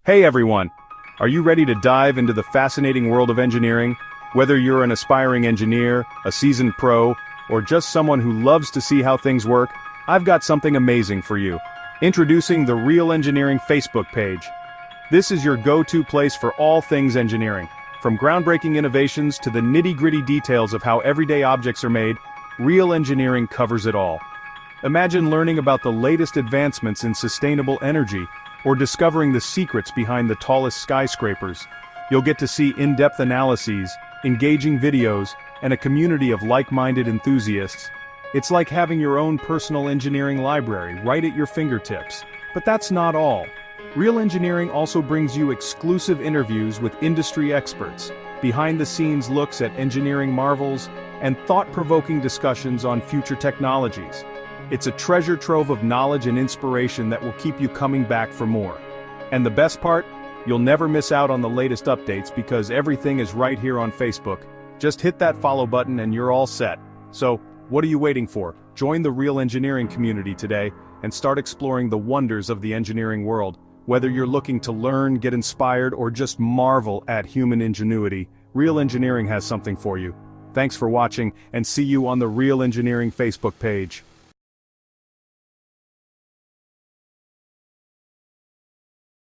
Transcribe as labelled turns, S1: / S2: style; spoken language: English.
S1: Hey everyone! Are you ready to dive into the fascinating world of engineering? Whether you're an aspiring engineer, a seasoned pro, or just someone who loves to see how things work, I've got something amazing for you. Introducing the Real Engineering Facebook page. This is your go-to place for all things engineering. From groundbreaking innovations to the nitty-gritty details of how everyday objects are made, Real Engineering covers it all. Imagine learning about the latest advancements in sustainable energy, or discovering the secrets behind the tallest skyscrapers. You'll get to see in-depth analyses, engaging videos, and a community of like-minded enthusiasts. It's like having your own personal engineering library right at your fingertips. But that's not all. Real Engineering also brings you exclusive interviews with industry experts, behind-the-scenes looks at engineering marvels, and thought-provoking discussions on future technologies. It's a treasure trove of knowledge and inspiration that will keep you coming back for more. And the best part? You'll never miss out on the latest updates because everything is right here on Facebook. Just hit that follow button and you're all set. So, what are you waiting for? Join the Real Engineering community today and start exploring the wonders of the engineering world. Whether you're looking to learn, get inspired, or just marvel at human ingenuity, Real Engineering has something for you. Thanks for watching, and see you on the Real Engineering Facebook page.